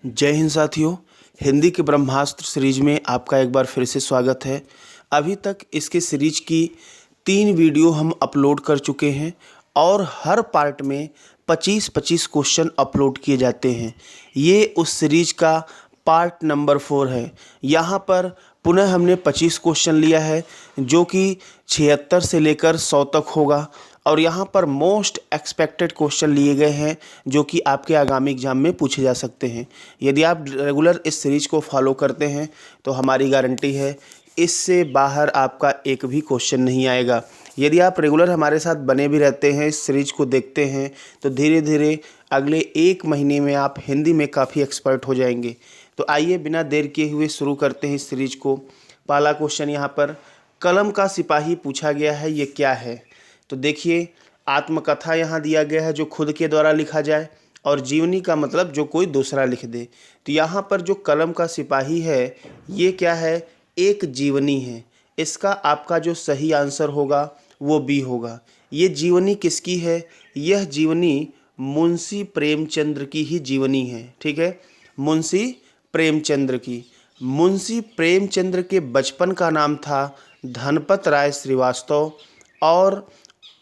जय हिंद साथियों। हिंदी के ब्रह्मास्त्र सीरीज में आपका एक बार फिर से स्वागत है। अभी तक इसके सीरीज की 3 वीडियो हम अपलोड कर चुके हैं और हर पार्ट में 25-25 क्वेश्चन अपलोड किए जाते हैं। ये उस सीरीज का पार्ट नंबर 4 है। यहाँ पर पुनः हमने 25 क्वेश्चन लिया है जो कि 76 से लेकर 100 तक होगा और यहाँ पर मोस्ट एक्सपेक्टेड क्वेश्चन लिए गए हैं जो कि आपके आगामी एग्जाम में पूछे जा सकते हैं। यदि आप रेगुलर इस सीरीज को फॉलो करते हैं तो हमारी गारंटी है इससे बाहर आपका एक भी क्वेश्चन नहीं आएगा। यदि आप रेगुलर हमारे साथ बने भी रहते हैं, इस सीरीज को देखते हैं, तो धीरे धीरे अगले 1 महीने में आप हिंदी में काफ़ी एक्सपर्ट हो जाएंगे। तो आइए बिना देर किए हुए शुरू करते हैं इस सीरीज को। पहला क्वेश्चन यहाँ पर कलम का सिपाही पूछा गया है, ये क्या है? तो देखिए, आत्मकथा यहाँ दिया गया है जो खुद के द्वारा लिखा जाए और जीवनी का मतलब जो कोई दूसरा लिख दे। तो यहाँ पर जो कलम का सिपाही है ये क्या है? एक जीवनी है। इसका आपका जो सही आंसर होगा वो बी होगा। ये जीवनी किसकी है? यह जीवनी मुंशी प्रेमचंद्र की ही जीवनी है। ठीक है, मुंशी प्रेमचंद्र की। मुंशी प्रेमचंद्र के बचपन का नाम था धनपत राय श्रीवास्तव और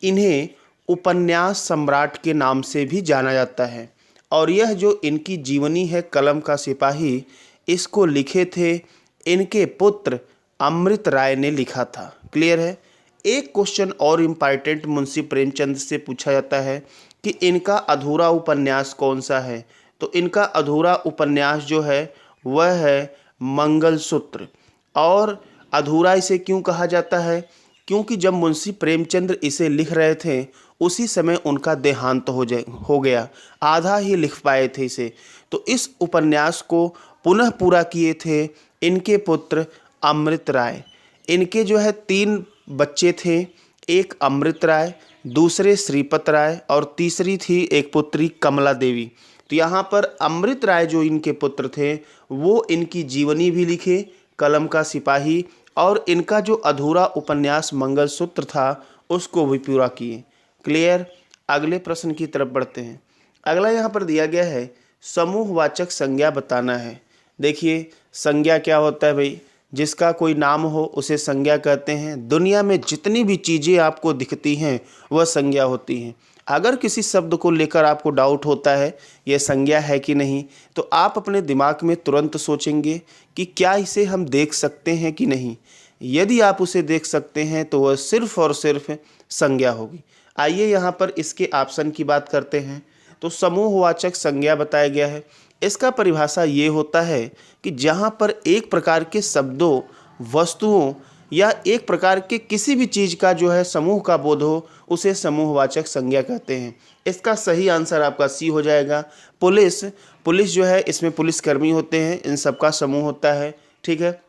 इन्हें उपन्यास सम्राट के नाम से भी जाना जाता है। और यह जो इनकी जीवनी है कलम का सिपाही, इसको लिखे थे इनके पुत्र अमृत राय ने लिखा था। क्लियर है। एक क्वेश्चन और इम्पॉर्टेंट मुंशी प्रेमचंद से पूछा जाता है कि इनका अधूरा उपन्यास कौन सा है? तो इनका अधूरा उपन्यास जो है वह है मंगलसूत्र। और अधूरा इसे क्यों कहा जाता है? क्योंकि जब मुंशी प्रेमचंद्र इसे लिख रहे थे उसी समय उनका देहांत हो गया, आधा ही लिख पाए थे इसे। तो इस उपन्यास को पुनः पूरा किए थे इनके पुत्र अमृत राय। इनके जो है 3 बच्चे थे, एक अमृत राय, दूसरे श्रीपत राय और तीसरी थी एक पुत्री कमला देवी। तो यहाँ पर अमृत राय जो इनके पुत्र थे वो इनकी जीवनी भी लिखे, कलम का सिपाही, और इनका जो अधूरा उपन्यास मंगलसूत्र था उसको भी पूरा किए। क्लियर। अगले प्रश्न की तरफ बढ़ते हैं। अगला यहाँ पर दिया गया है समूहवाचक संज्ञा बताना है। देखिए, संज्ञा क्या होता है भाई? जिसका कोई नाम हो उसे संज्ञा कहते हैं। दुनिया में जितनी भी चीज़ें आपको दिखती हैं वह संज्ञा होती हैं। अगर किसी शब्द को लेकर आपको डाउट होता है यह संज्ञा है कि नहीं, तो आप अपने दिमाग में तुरंत सोचेंगे कि क्या इसे हम देख सकते हैं कि नहीं। यदि आप उसे देख सकते हैं तो वह सिर्फ और सिर्फ संज्ञा होगी। आइए यहाँ पर इसके ऑप्शन की बात करते हैं। तो समूहवाचक संज्ञा बताया गया है। इसका परिभाषा ये होता है कि जहाँ पर एक प्रकार के शब्दों, वस्तुओं या एक प्रकार के किसी भी चीज़ का जो है समूह का बोध हो उसे समूहवाचक संज्ञा कहते हैं। इसका सही आंसर आपका सी हो जाएगा। पुलिस जो है इसमें पुलिसकर्मी होते हैं, इन सब का समूह होता है। ठीक है।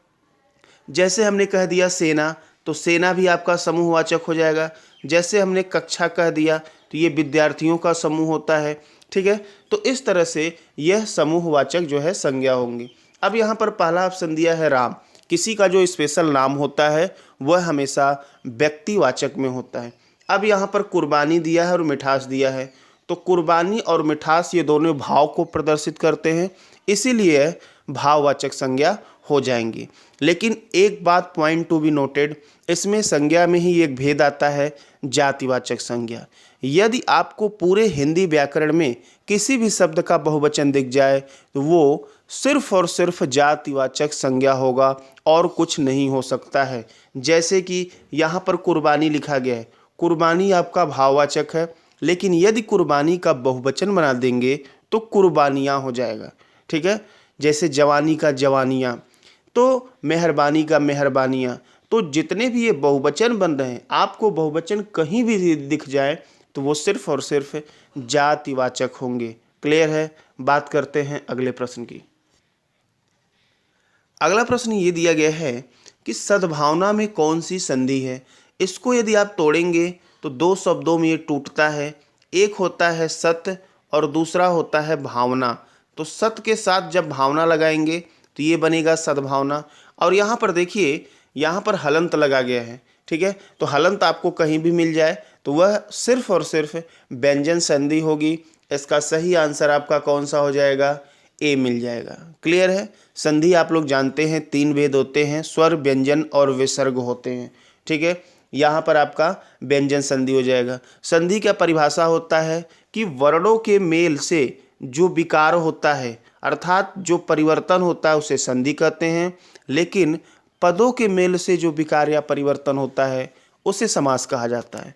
जैसे हमने कह दिया सेना, तो सेना भी आपका समूहवाचक हो जाएगा। जैसे हमने कक्षा कह दिया तो ये विद्यार्थियों का समूह होता है। ठीक है। तो इस तरह से यह समूहवाचक जो है संज्ञा होंगी। अब यहाँ पर पहला ऑप्शन दिया है राम। किसी का जो स्पेशल नाम होता है वह हमेशा व्यक्तिवाचक में होता है। अब यहाँ पर कुर्बानी दिया है और मिठास दिया है। तो कुर्बानी और मिठास ये दोनों भाव को प्रदर्शित करते हैं, इसीलिए भाववाचक संज्ञा हो जाएंगी। लेकिन एक बात पॉइंट टू बी नोटेड, इसमें संज्ञा में ही एक भेद आता है, जातिवाचक संज्ञा। यदि आपको पूरे हिंदी व्याकरण में किसी भी शब्द का बहुवचन दिख जाए तो वो सिर्फ और सिर्फ जातिवाचक संज्ञा होगा और कुछ नहीं हो सकता है। जैसे कि यहाँ पर कुर्बानी लिखा गया है, कुर्बानी आपका भाववाचक है, लेकिन यदि कुर्बानी का बहुवचन बना देंगे तो कुर्बानियाँ हो जाएगा। ठीक है। जैसे जवानी का जवानियाँ, तो मेहरबानी का मेहरबानियाँ। तो जितने भी ये बहुवचन बन रहे हैं, आपको बहुवचन कहीं भी दिख जाए तो वो सिर्फ और सिर्फ जातिवाचक होंगे। क्लियर है। बात करते हैं अगले प्रश्न की। अगला प्रश्न ये दिया गया है कि सद्भावना में कौन सी संधि है? इसको यदि आप तोड़ेंगे तो 2 शब्दों में ये टूटता है। एक होता है सत्य और दूसरा होता है भावना। तो सत्य के साथ जब भावना लगाएंगे तो ये बनेगा सद्भावना। और यहाँ पर देखिए, यहाँ पर हलंत लगा गया है। ठीक है। तो हलंत आपको कहीं भी मिल जाए तो वह सिर्फ और सिर्फ व्यंजन संधि होगी। इसका सही आंसर आपका कौन सा हो जाएगा? ए मिल जाएगा। क्लियर है। संधि आप लोग जानते हैं 3 भेद होते हैं, स्वर, व्यंजन और विसर्ग होते हैं। ठीक है, यहाँ पर आपका व्यंजन संधि हो जाएगा। संधि का परिभाषा होता है कि वर्णों के मेल से जो विकार होता है अर्थात जो परिवर्तन होता है उसे संधि कहते हैं, लेकिन पदों के मेल से जो विकार या परिवर्तन होता है उसे समास कहा जाता है।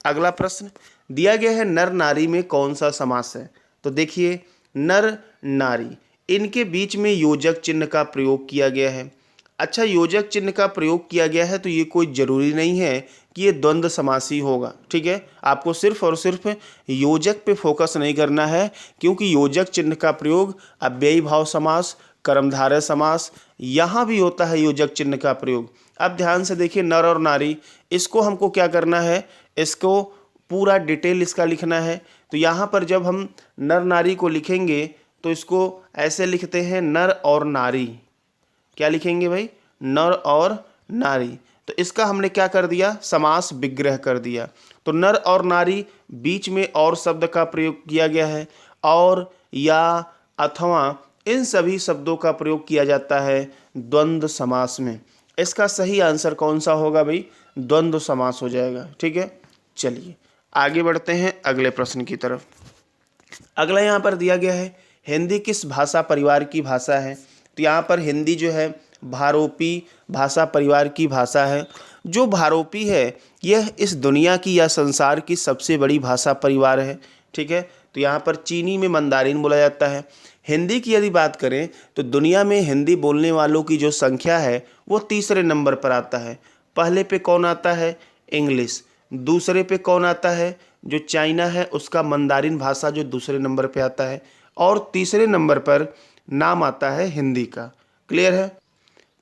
अगला प्रश्न दिया गया है, नर नारी में कौन सा समास है? तो देखिए, नर नारी इनके बीच में योजक चिन्ह का प्रयोग किया गया है। अच्छा, योजक चिन्ह का प्रयोग किया गया है तो ये कोई जरूरी नहीं है कि ये द्वंद्व समास ही होगा। ठीक है, आपको सिर्फ और सिर्फ योजक पे फोकस नहीं करना है, क्योंकि योजक चिन्ह का प्रयोग अव्ययी भाव समास, कर्मधारय समास, यहाँ भी होता है योजक चिन्ह का प्रयोग। अब ध्यान से देखिए, नर और नारी, इसको हमको क्या करना है, इसको पूरा डिटेल इसका लिखना है। तो यहाँ पर जब हम नर नारी को लिखेंगे तो इसको ऐसे लिखते हैं, नर और नारी। क्या लिखेंगे भाई? नर और नारी। तो इसका हमने क्या कर दिया, समास विग्रह कर दिया। तो नर और नारी बीच में और शब्द का प्रयोग किया गया है, और, या, अथवा, इन सभी शब्दों का प्रयोग किया जाता है द्वंद्व समास में। इसका सही आंसर कौन सा होगा भाई? द्वंद्व समास हो जाएगा। ठीक है, चलिए आगे बढ़ते हैं अगले प्रश्न की तरफ। अगला यहाँ पर दिया गया है, हिंदी किस भाषा परिवार की भाषा है? तो यहाँ पर हिंदी जो है भारोपी भाषा परिवार की भाषा है। जो भारोपी है यह इस दुनिया की या संसार की सबसे बड़ी भाषा परिवार है। ठीक है, तो यहाँ पर चीनी में मंदारिन बोला जाता है। हिंदी की यदि बात करें तो दुनिया में हिंदी बोलने वालों की जो संख्या है वो तीसरे नंबर पर आता है। पहले पे कौन आता है? इंग्लिश। दूसरे पे कौन आता है? जो चाइना है उसका मंदारिन भाषा जो दूसरे नंबर पे आता है, और तीसरे नंबर पर नाम आता है हिंदी का। क्लियर है,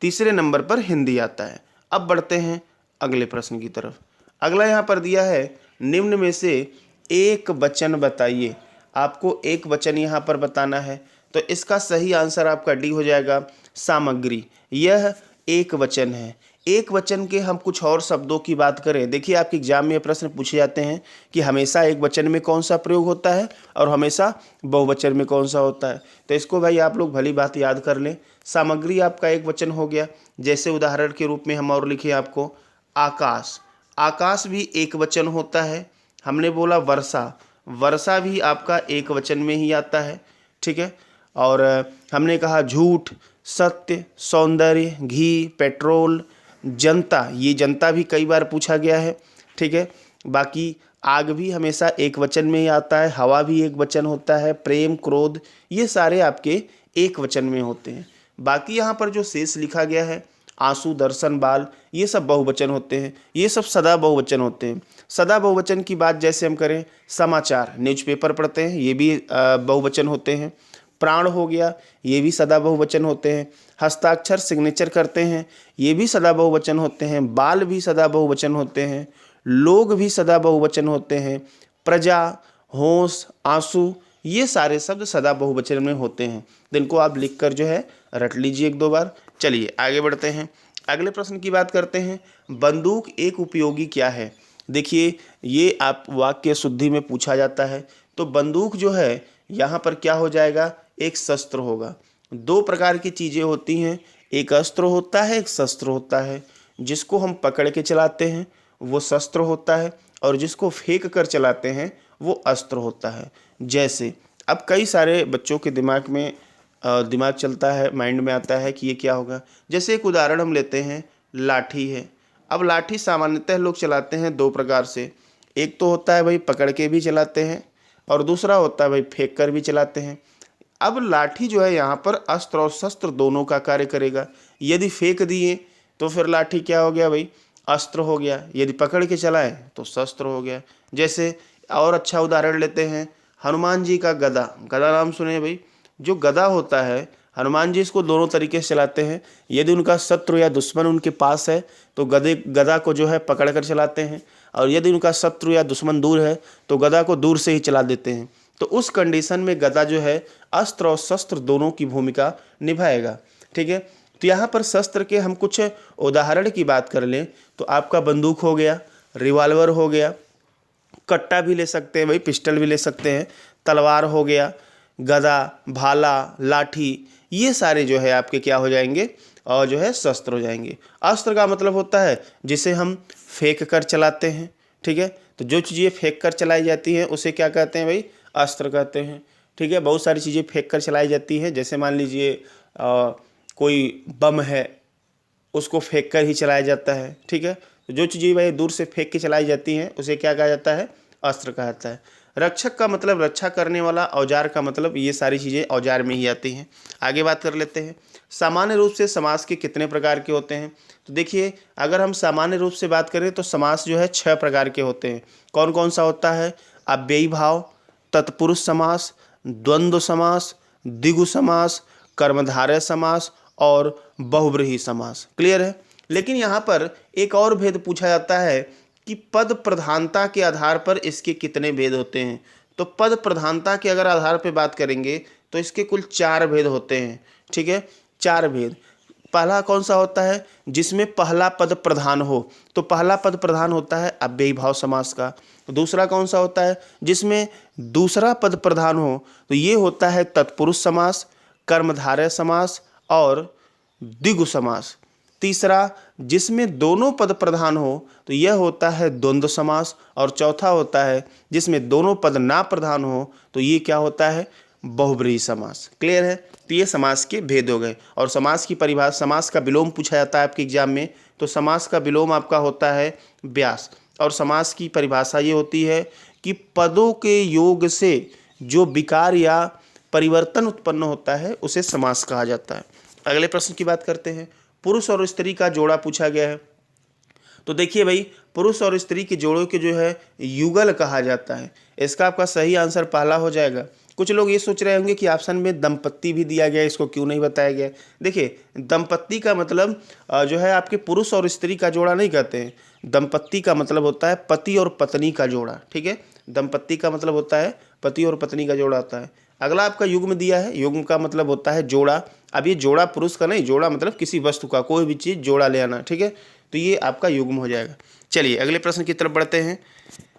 तीसरे नंबर पर हिंदी आता है। अब बढ़ते हैं अगले प्रश्न की तरफ। अगला यहाँ पर दिया है, निम्न में से एक वचन बताइए। आपको एक वचन यहाँ पर बताना है, तो इसका सही आंसर आपका डी हो जाएगा, सामग्री। यह एक वचन है। एक वचन के हम कुछ और शब्दों की बात करें, देखिए आपके एग्जाम में प्रश्न पूछे जाते हैं कि हमेशा एक वचन में कौन सा प्रयोग होता है और हमेशा बहुवचन में कौन सा होता है। तो इसको भाई आप लोग भली बात याद कर लें। सामग्री आपका एक वचन हो गया। जैसे उदाहरण के रूप में हम और लिखे आपको, आकाश। आकाश भी एक वचन होता है। हमने बोला वर्षा, वर्षा भी आपका एक वचन में ही आता है। ठीक है, और हमने कहा झूठ, सत्य, सौंदर्य, घी, पेट्रोल, जनता, ये जनता भी कई बार पूछा गया है। ठीक है, बाकी आग भी हमेशा एक वचन में ही आता है, हवा भी एक वचन होता है, प्रेम, क्रोध, ये सारे आपके एक वचन में होते हैं। बाकी यहाँ पर जो शेष लिखा गया है, आंसू, दर्शन, बाल, ये सब बहुवचन होते हैं। ये सब सदा बहुवचन होते हैं। सदा बहुवचन की बात जैसे हम करें, समाचार, न्यूज़पेपर पढ़ते हैं, ये भी बहुवचन होते हैं। प्राण हो गया, ये भी सदा बहुवचन होते हैं। हस्ताक्षर, सिग्नेचर करते हैं, ये भी सदा बहुवचन होते हैं। बाल भी सदा बहुवचन होते हैं। लोग भी सदा बहुवचन होते हैं। प्रजा, होश, आंसू, ये सारे शब्द सदा बहुवचन में होते हैं। जिनको आप लिखकर जो है रट लीजिए एक दो बार। चलिए आगे बढ़ते हैं, अगले प्रश्न की बात करते हैं। बंदूक एक उपयोगी क्या है? देखिए, ये आप वाक्य शुद्धि में पूछा जाता है। तो बंदूक जो है यहाँ पर क्या हो जाएगा? एक शस्त्र होगा। दो प्रकार की चीज़ें होती हैं, एक अस्त्र होता है, एक शस्त्र होता है। जिसको हम पकड़ के चलाते हैं वो शस्त्र होता है, और जिसको फेंक कर चलाते हैं वो अस्त्र होता है। जैसे अब कई सारे बच्चों के दिमाग चलता है, माइंड में आता है कि ये क्या होगा। जैसे एक उदाहरण हम लेते हैं, लाठी है। अब लाठी सामान्यतः लोग चलाते हैं दो प्रकार से। एक तो होता है भाई पकड़ के भी चलाते हैं, और दूसरा होता है भाई फेंक कर भी चलाते हैं। अब लाठी जो है यहाँ पर अस्त्र और शस्त्र दोनों का कार्य करेगा। यदि फेंक दिए तो फिर लाठी क्या हो गया भाई? अस्त्र हो गया। यदि पकड़ के चलाए तो शस्त्र हो गया। जैसे और अच्छा उदाहरण लेते हैं, हनुमान जी का गदा। गदा नाम सुने भाई? जो गदा होता है, हनुमान जी इसको दोनों तरीके से चलाते हैं। यदि उनका शत्रु या दुश्मन उनके पास है तो गदा को जो है पकड़ कर चलाते हैं, और यदि उनका शत्रु या दुश्मन दूर है तो गदा को दूर से ही चला देते हैं। तो उस कंडीशन में गदा जो है अस्त्र और शस्त्र दोनों की भूमिका निभाएगा। ठीक है, तो यहाँ पर शस्त्र के हम कुछ उदाहरण की बात कर लें तो आपका बंदूक हो गया, रिवॉल्वर हो गया, कट्टा भी ले सकते हैं भाई, पिस्टल भी ले सकते हैं, तलवार हो गया, गदा, भाला, लाठी, ये सारे जो है आपके क्या हो जाएंगे और जो है शस्त्र हो जाएंगे। अस्त्र का मतलब होता है जिसे हम फेंक कर चलाते हैं, ठीक है। तो जो चीज़ें फेंक कर चलाई जाती हैं उसे क्या कहते हैं भाई, अस्त्र कहते हैं, ठीक है। बहुत सारी चीज़ें फेंक कर चलाई जाती हैं, जैसे मान लीजिए कोई बम है, उसको फेंक कर ही चलाया जाता है, ठीक है। तो जो चीज़ें भाई दूर से फेंक के चलाई जाती हैं उसे क्या कहा जाता है, अस्त्र कहा जाता है। रक्षक का मतलब रक्षा करने वाला, औजार का मतलब ये सारी चीज़ें औजार में ही आती हैं। आगे बात कर लेते हैं, सामान्य रूप से समास के कितने प्रकार के होते हैं। तो देखिए, अगर हम सामान्य रूप से बात करें तो समास जो है 6 प्रकार के होते हैं। कौन कौन सा होता है, अव्ययी भाव, तत्पुरुष समास, द्वंद्व समास, द्विगु समास, कर्मधारय समास और बहुव्रीहि समास। क्लियर है। लेकिन यहाँ पर एक और भेद पूछा जाता है कि पद प्रधानता के आधार पर इसके कितने भेद होते हैं। तो पद प्रधानता के अगर आधार पर बात करेंगे तो इसके कुल 4 भेद होते हैं, ठीक है। 4 भेद। पहला कौन सा होता है, जिसमें पहला पद प्रधान हो, तो पहला पद प्रधान होता है अव्ययी भाव समास का। दूसरा कौन सा होता है, जिसमें दूसरा पद प्रधान हो, तो ये होता है तत्पुरुष समास, कर्मधारय समास और द्विगु समास। तीसरा, जिसमें दोनों पद प्रधान हो, तो यह होता है द्वंद्व समास। और चौथा होता है जिसमें दोनों पद ना प्रधान हो, तो ये क्या होता है, बहुव्रीहि समास। क्लियर है। तो ये समास के भेद हो गए। और समास की परिभाषा, समास का विलोम पूछा जाता है आपके एग्जाम में, तो समास का विलोम आपका होता है व्यास। और समास की परिभाषा ये होती है कि पदों के योग से जो विकार या परिवर्तन उत्पन्न होता है उसे समास कहा जाता है। अगले प्रश्न की बात करते हैं, पुरुष और स्त्री का जोड़ा पूछा गया है। तो देखिए भाई, पुरुष और स्त्री के जोड़ों के जो है युगल कहा जाता है। इसका आपका सही आंसर पहला हो जाएगा। कुछ लोग ये सोच रहे होंगे कि ऑप्शन में दंपत्ति भी दिया गया है, इसको क्यों नहीं बताया गया। देखिए, दंपत्ति का मतलब जो है आपके पुरुष और स्त्री का जोड़ा नहीं कहते हैं। दंपत्ति का मतलब होता है पति और पत्नी का जोड़ा, ठीक है। दंपत्ति का मतलब होता है पति और पत्नी का जोड़ा होता है। अगला आपका युग्म दिया है, युग्म का मतलब होता है जोड़ा। अब ये जोड़ा पुरुष का नहीं, जोड़ा मतलब किसी वस्तु का, कोई भी चीज़ जोड़ा ले आना, ठीक है। तो ये आपका युग्म हो जाएगा। चलिए अगले प्रश्न की तरफ बढ़ते हैं।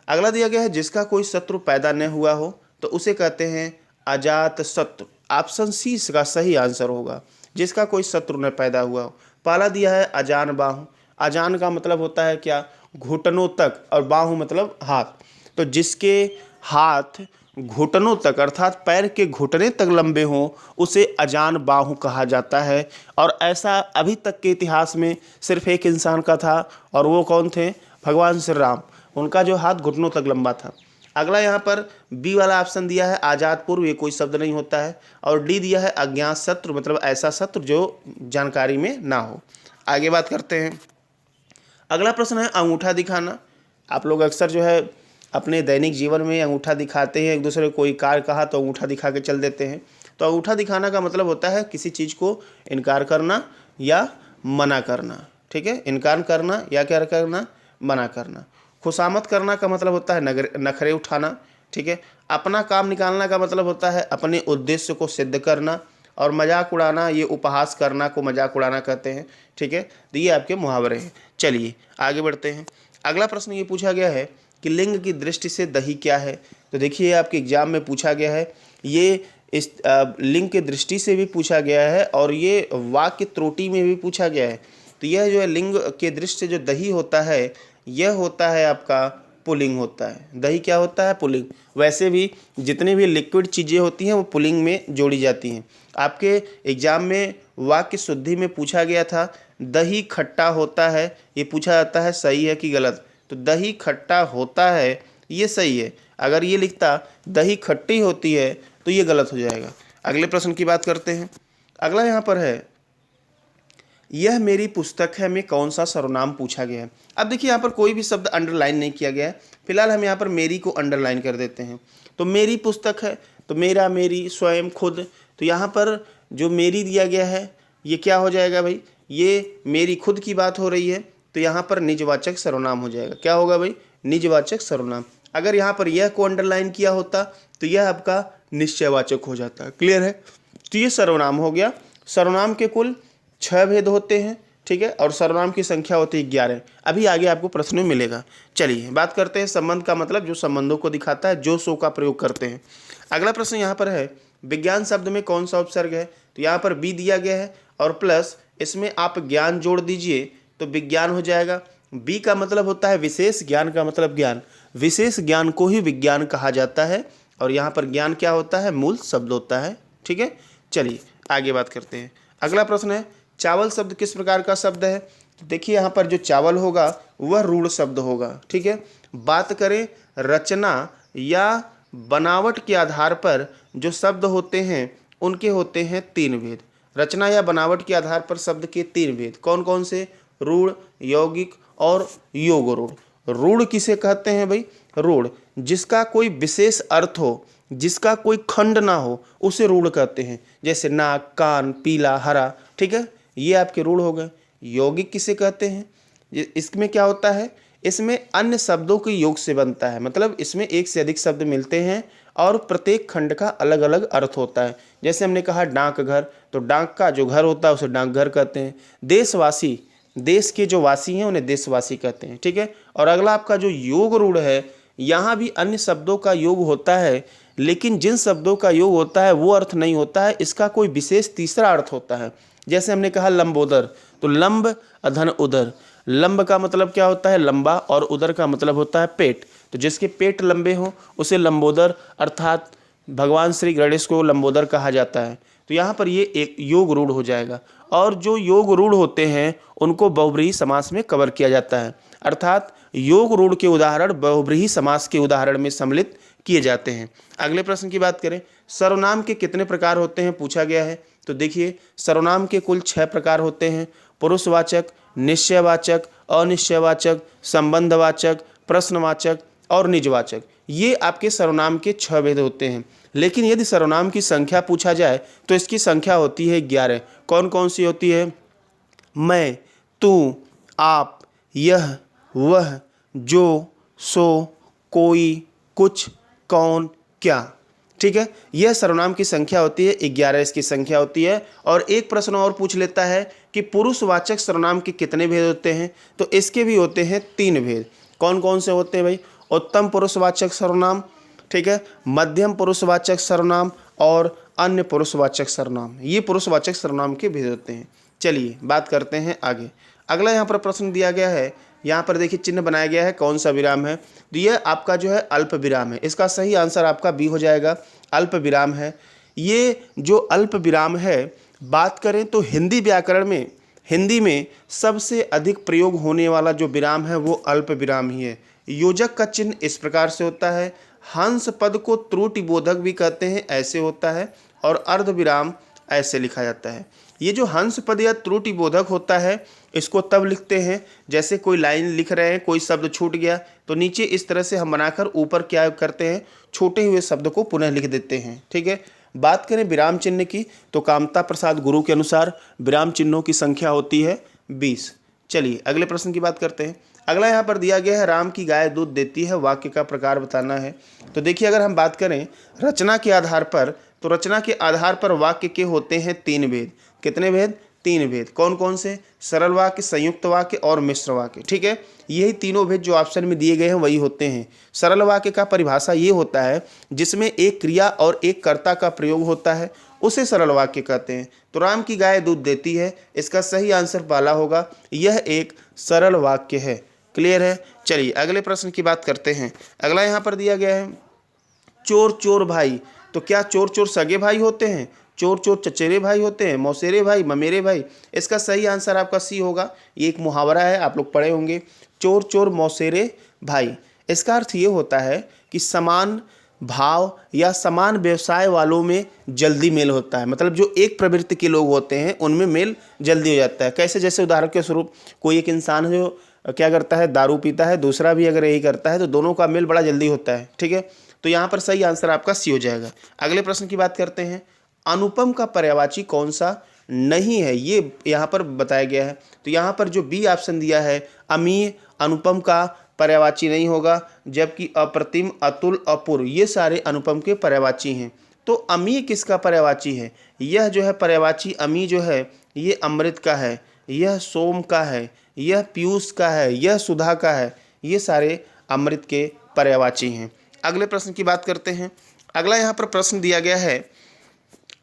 अगला दिया गया है, जिसका कोई शत्रु पैदा न हुआ हो तो उसे कहते हैं अजात शत्रु। ऑप्शन सी इसका सही आंसर होगा, जिसका कोई शत्रु न पैदा हुआ हो। पहला दिया है अजान बाहु। अजान का मतलब होता है क्या, घुटनों तक, और बाहु मतलब हाथ। तो जिसके हाथ घुटनों तक अर्थात पैर के घुटने तक लंबे हों उसे अजान बाहु कहा जाता है। और ऐसा अभी तक के इतिहास में सिर्फ एक इंसान का था, और वो कौन थे, भगवान श्री राम। उनका जो हाथ घुटनों तक लंबा था। अगला यहाँ पर बी वाला ऑप्शन दिया है आजाद पूर्व, ये कोई शब्द नहीं होता है। और डी दिया है अज्ञात शत्रु, मतलब ऐसा शत्रु जो जानकारी में ना हो। आगे बात करते हैं। अगला प्रश्न है अंगूठा दिखाना। आप लोग अक्सर जो है अपने दैनिक जीवन में अंगूठा दिखाते हैं, एक दूसरे को कोई कार्य कहा तो अंगूठा दिखा के चल देते हैं। तो अंगूठा दिखाना का मतलब होता है किसी चीज़ को इनकार करना या मना करना, ठीक है। इनकार करना या क्या करना, मना करना। खुशामद करना का मतलब होता है नखरे उठाना, ठीक है। अपना काम निकालना का मतलब होता है अपने उद्देश्य को सिद्ध करना। और मजाक उड़ाना, ये उपहास करना को मजाक उड़ाना कहते हैं, ठीक है। तो ये आपके मुहावरे हैं। चलिए आगे बढ़ते हैं। अगला प्रश्न ये पूछा गया है कि लिंग की दृष्टि से दही क्या है। तो देखिए आपके एग्जाम में पूछा गया है, ये इस लिंग के दृष्टि से भी पूछा गया है और ये वाक्य त्रुटि में भी पूछा गया है। तो यह जो है लिंग के दृष्टि से जो दही होता है, यह होता है आपका पुल्लिंग होता है। दही क्या होता है, पुल्लिंग। वैसे भी जितने भी लिक्विड चीज़ें होती हैं वो पुल्लिंग में जोड़ी जाती हैं। आपके एग्जाम में वाक्य शुद्धि में पूछा गया था दही खट्टा होता है, ये पूछा जाता है सही है कि गलत। तो दही खट्टा होता है ये सही है। अगर ये लिखता दही खट्टी होती है तो ये गलत हो जाएगा। अगले प्रश्न की बात करते हैं। अगला यहाँ पर है, यह मेरी पुस्तक है में कौन सा सर्वनाम पूछा गया है। अब देखिए यहाँ पर कोई भी शब्द अंडरलाइन नहीं किया गया है। फिलहाल हम यहाँ पर मेरी को अंडरलाइन कर देते हैं। तो मेरी पुस्तक है, तो मेरा, मेरी, स्वयं, खुद। तो यहाँ पर जो मेरी दिया गया है ये क्या हो जाएगा भाई, ये मेरी खुद की बात हो रही है, तो यहाँ पर निजवाचक सर्वनाम हो जाएगा। क्या होगा भाई, निजवाचक सर्वनाम। अगर यहाँ पर यह को अंडरलाइन किया होता तो यह आपका निश्चयवाचक हो जाता। क्लियर है। तो ये सर्वनाम हो गया। सर्वनाम के कुल 6 भेद होते हैं, ठीक है। और सर्वनाम की संख्या होती है 11। अभी आगे आपको प्रश्न में मिलेगा। चलिए बात करते हैं संबंध का मतलब, जो संबंधों को दिखाता है, जो सो का प्रयोग करते हैं। अगला प्रश्न यहाँ पर है, विज्ञान शब्द में कौन सा उपसर्ग है, तो यहाँ पर बी दिया गया है और प्लस इसमें आप ज्ञान जोड़ दीजिए तो विज्ञान हो जाएगा। बी का मतलब होता है विशेष, ज्ञान का मतलब ज्ञान, विशेष ज्ञान को ही विज्ञान कहा जाता है और यहाँ पर ज्ञान क्या होता है, मूल शब्द होता है। ठीक है, चलिए आगे बात करते हैं। अगला प्रश्न है चावल शब्द किस प्रकार का शब्द है, तो देखिए यहाँ पर जो चावल होगा वह रूढ़ शब्द होगा। ठीक है, बात करें रचना या बनावट के आधार पर जो शब्द होते हैं उनके होते हैं 3 भेद। रचना या बनावट के आधार पर शब्द के 3 भेद कौन कौन से, रूढ़, यौगिक और योग रूढ़। रूढ़ किसे कहते हैं भाई, रूढ़ जिसका कोई विशेष अर्थ हो, जिसका कोई खंड ना हो उसे रूढ़ कहते हैं, जैसे नाक, कान, पीला, हरा। ठीक है, ये आपके रूढ़ हो गए। यौगिक किसे कहते हैं, इसमें क्या होता है, इसमें अन्य शब्दों के योग से बनता है, मतलब इसमें एक से अधिक शब्द मिलते हैं और प्रत्येक खंड का अलग अलग अर्थ होता है। जैसे हमने कहा डाकघर, तो डाक का जो घर होता है उसे डाकघर कहते हैं। देशवासी, देश के जो वासी हैं उन्हें देशवासी कहते हैं। ठीक है, और अगला आपका जो योग रूढ़ है, यहाँ भी अन्य शब्दों का योग होता है, लेकिन जिन शब्दों का योग होता है वो अर्थ नहीं होता है, इसका कोई विशेष तीसरा अर्थ होता है। जैसे हमने कहा लंबोदर, तो लंब अधन उदर, लंब का मतलब क्या होता है, लंबा, और उदर का मतलब होता है पेट, तो जिसके पेट लंबे हो उसे लंबोदर, अर्थात भगवान श्री गणेश को लंबोदर कहा जाता है। तो यहाँ पर ये एक योग रूढ़ हो जाएगा। और जो योग रूढ़ होते हैं उनको बहुब्रीहि समास में कवर किया जाता है, अर्थात योग रूढ़ के उदाहरण बहुब्रीहि समास के उदाहरण में सम्मिलित किए जाते हैं। अगले प्रश्न की बात करें, सर्वनाम के कितने प्रकार होते हैं पूछा गया है, तो देखिए सर्वनाम के कुल 6 प्रकार होते हैं। पुरुषवाचक, निश्चयवाचक, अनिश्चयवाचक, संबंधवाचक, प्रश्नवाचक और निजवाचक, ये आपके सर्वनाम के 6 भेद होते हैं। लेकिन यदि सर्वनाम की संख्या पूछा जाए तो इसकी संख्या होती है 11। कौन कौन सी होती है, मैं, तू, आप, यह, वह, जो, सो, कोई, कुछ, कौन, क्या। ठीक है, यह सर्वनाम की संख्या होती है 11, इसकी संख्या होती है। और एक प्रश्न और पूछ लेता है कि पुरुषवाचक सर्वनाम के कितने भेद होते हैं, तो इसके भी होते हैं 3 भेद। कौन कौन से होते हैं भाई, उत्तम पुरुषवाचक सर्वनाम, ठीक है, मध्यम पुरुषवाचक सर्वनाम और अन्य पुरुषवाचक सर्वनाम, ये पुरुषवाचक सर्वनाम के भेद होते हैं। चलिए बात करते हैं आगे। अगला यहाँ पर प्रश्न दिया गया है, यहाँ पर देखिए चिन्ह बनाया गया है, कौन सा विराम है, तो यह आपका जो है अल्प विराम है। इसका सही आंसर आपका बी हो जाएगा, अल्प विराम है। ये जो अल्प विराम है, बात करें तो हिंदी व्याकरण में, हिंदी में सबसे अधिक प्रयोग होने वाला जो विराम है वो अल्प विराम ही है। योजक का चिन्ह इस प्रकार से होता है, हंस पद को त्रुटि बोधक भी कहते हैं, ऐसे होता है, और अर्ध विराम ऐसे लिखा जाता है। ये जो हंस पद या त्रुटि बोधक होता है, इसको तब लिखते हैं जैसे कोई लाइन लिख रहे हैं, कोई शब्द छूट गया तो नीचे इस तरह से हम बनाकर ऊपर क्या करते हैं, छूटे हुए शब्द को पुनः लिख देते हैं। ठीक है, बात करें विराम चिन्ह की, तो कामता प्रसाद गुरु के अनुसार विराम चिन्हों की संख्या होती है 20। चलिए अगले प्रश्न की बात करते हैं। अगला यहाँ पर दिया गया है, राम की गाय दूध देती है, वाक्य का प्रकार बताना है। तो देखिए अगर हम बात करें रचना के आधार पर, तो रचना के आधार पर वाक्य के होते हैं 3 भेद। कितने भेद, 3 भेद। कौन कौन से, सरल वाक्य, संयुक्त वाक्य और मिश्र वाक्य। ठीक है, यही तीनों भेद जो ऑप्शन में दिए गए हैं वही होते हैं। सरल वाक्य का परिभाषा ये होता है जिसमें एक क्रिया और एक कर्ता का प्रयोग होता है, उसे सरल वाक्य कहते हैं। तो राम की गाय दूध देती है, इसका सही आंसर बाला होगा, यह एक सरल वाक्य है। क्लियर है। चलिए अगले प्रश्न की बात करते हैं। अगला यहाँ पर दिया गया है, चोर चोर भाई, तो क्या चोर चोर सगे भाई होते हैं, चोर चोर चचेरे भाई होते हैं, मौसेरे भाई, ममेरे भाई। इसका सही आंसर आपका सी होगा। ये एक मुहावरा है, आप लोग पढ़े होंगे, चोर चोर मौसेरे भाई। इसका अर्थ ये होता है कि समान भाव या समान व्यवसाय वालों में जल्दी मेल होता है, मतलब जो एक प्रवृत्ति के लोग होते हैं उनमें मेल जल्दी हो जाता है। कैसे, जैसे उदाहरण के स्वरूप कोई एक इंसान जो क्या करता है, दारू पीता है, दूसरा भी अगर यही करता है तो दोनों का मेल बड़ा जल्दी होता है। ठीक है, तो यहाँ पर सही आंसर आपका सी हो जाएगा। अगले प्रश्न की बात करते हैं, अनुपम का पर्यायवाची कौन सा नहीं है, ये यहाँ पर बताया गया है। तो यहाँ पर जो बी ऑप्शन दिया है, अमीय अनुपम का पर्यायवाची नहीं होगा, जबकि अप्रतिम, अतुल, अपूर्व ये सारे अनुपम के पर्यायवाची हैं। तो अमीय किसका पर्यायवाची है, यह जो है पर्यायवाची अमीय जो है ये अमृत का है, यह सोम का है, यह पीयूष का है, यह सुधा का है, ये सारे अमृत के पर्यायवाची हैं। अगले प्रश्न की बात करते हैं। अगला यहाँ पर प्रश्न दिया गया है,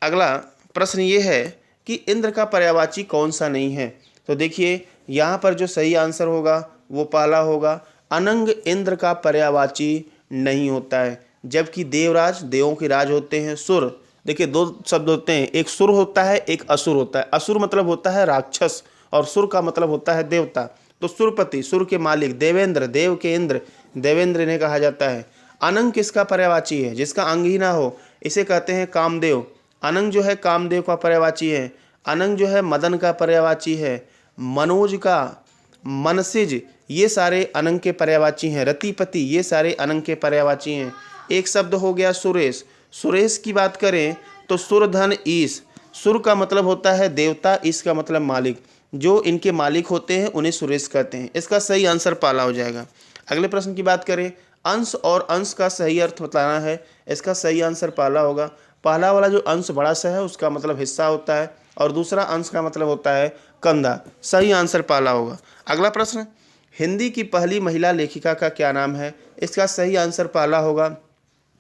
अगला प्रश्न ये है कि इंद्र का पर्यायवाची कौन सा नहीं है। तो देखिए यहाँ पर जो सही आंसर होगा वो पहला होगा, अनंग इंद्र का पर्यायवाची नहीं होता है। जबकि देवराज, देवों के राज होते हैं। सुर, देखिए दो शब्द होते हैं, एक सुर होता है, एक असुर होता है। असुर मतलब होता है राक्षस और सुर का मतलब होता है देवता। तो सुरपति, सुर के मालिक, देवेंद्र, देव के इंद्र, देवेंद्र इन्हें कहा जाता है। अनंग किसका पर्यायवाची है? जिसका अंग ही ना हो, इसे कहते हैं कामदेव। अनंग जो है कामदेव का पर्यायवाची है। अनंग जो है मदन का पर्यायवाची है। मनोज का, मनसिज, ये सारे अनंग के पर्यायवाची हैं। रतिपति, ये सारे अनंग के पर्यायवाची हैं। एक शब्द हो गया सुरेश। सुरेश की बात करें तो सुर धन ईश, सुर का मतलब होता है देवता, ईश का मतलब मालिक। जो इनके मालिक होते हैं उन्हें सुरेश कहते हैं। इसका सही आंसर पाला हो जाएगा। अगले प्रश्न की बात करें, अंश और अंश का सही अर्थ बताना है। इसका सही आंसर पाला होगा। पहला वाला जो अंश बड़ा सा है उसका मतलब हिस्सा होता है और दूसरा अंश का मतलब होता है कंधा। सही आंसर पाला होगा। अगला प्रश्न, हिंदी की पहली महिला लेखिका का क्या नाम है? इसका सही आंसर पाला होगा।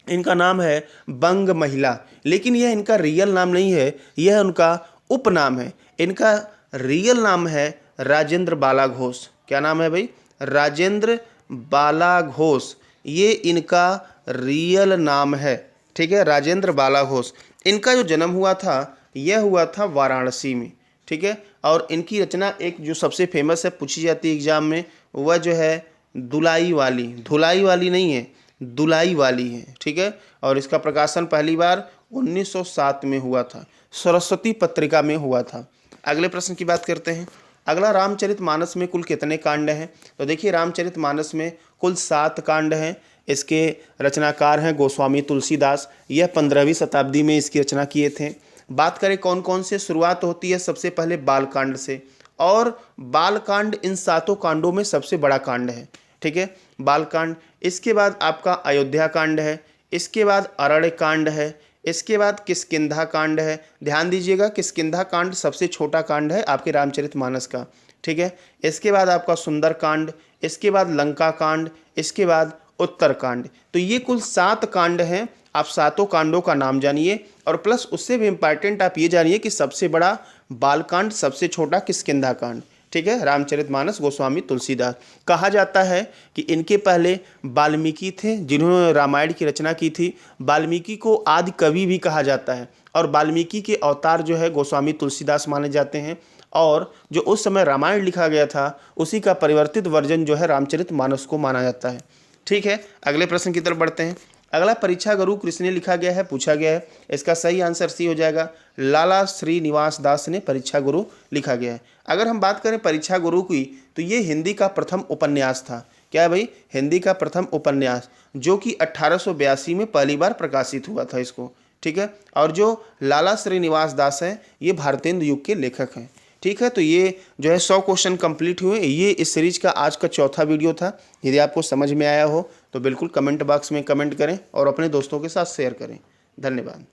इनका नाम है बंग महिला, लेकिन यह इनका रियल नाम नहीं है, यह उनका उपनाम है। इनका रियल नाम है राजेंद्र बाला घोष। क्या नाम है भाई? राजेंद्र बाला घोष, ये इनका रियल नाम है। ठीक है, राजेंद्र बाला घोष। इनका जो जन्म हुआ था यह हुआ था वाराणसी में। ठीक है, और इनकी रचना एक जो सबसे फेमस है, पूछी जाती है एग्जाम में, वह जो है दुलाई वाली, धुलाई वाली नहीं है, दुलाई वाली है। ठीक है, और इसका प्रकाशन पहली बार 1907 में हुआ था, सरस्वती पत्रिका में हुआ था। अगले प्रश्न की बात करते हैं। अगला, रामचरितमानस में कुल कितने कांड हैं? तो देखिए रामचरितमानस में कुल 7 कांड हैं। इसके रचनाकार हैं गोस्वामी तुलसीदास। यह 15वीं शताब्दी में इसकी रचना किए थे। बात करें कौन कौन से, शुरुआत होती है सबसे पहले बालकांड से, और बालकांड इन 7 कांडों में सबसे बड़ा कांड है। ठीक है, बालकांड। इसके बाद आपका अयोध्या कांड है। इसके बाद अरण्य कांड है। इसके बाद किष्किंधा कांड है। ध्यान दीजिएगा, किष्किंधा कांड सबसे छोटा कांड है आपके रामचरितमानस का। ठीक है, इसके बाद आपका सुंदर कांड, इसके बाद लंका कांड, इसके बाद उत्तर कांड। तो ये कुल 7 कांड हैं। आप 7 कांडों का नाम जानिए, और प्लस उससे भी इम्पॉर्टेंट आप ये जानिए कि सबसे बड़ा बालकांड, सबसे छोटा किष्किंधा कांड। ठीक है, रामचरितमानस गोस्वामी तुलसीदास। कहा जाता है कि इनके पहले वाल्मीकि थे जिन्होंने रामायण की रचना की थी। वाल्मीकि को आदि कवि भी कहा जाता है, और वाल्मीकि के अवतार जो है गोस्वामी तुलसीदास माने जाते हैं। और जो उस समय रामायण लिखा गया था उसी का परिवर्तित वर्जन जो है रामचरितमानस को माना जाता है। ठीक है, अगले प्रश्न की तरफ बढ़ते हैं। अगला, परीक्षा गुरु किसने लिखा गया है, पूछा गया है। इसका सही आंसर सी हो जाएगा, लाला श्रीनिवास दास ने परीक्षा गुरु लिखा गया है। अगर हम बात करें परीक्षा गुरु की, तो ये हिंदी का प्रथम उपन्यास था। क्या है भाई? हिंदी का प्रथम उपन्यास, जो कि 1882 में पहली बार प्रकाशित हुआ था इसको। ठीक है, और जो लाला श्रीनिवास दास हैं ये भारतेंदु युग के लेखक हैं। ठीक है, तो ये जो है 100 क्वेश्चन कंप्लीट हुए। ये इस सीरीज का आज का चौथा वीडियो था। यदि आपको समझ में आया हो तो बिल्कुल कमेंट बॉक्स में कमेंट करें और अपने दोस्तों के साथ शेयर करें। धन्यवाद।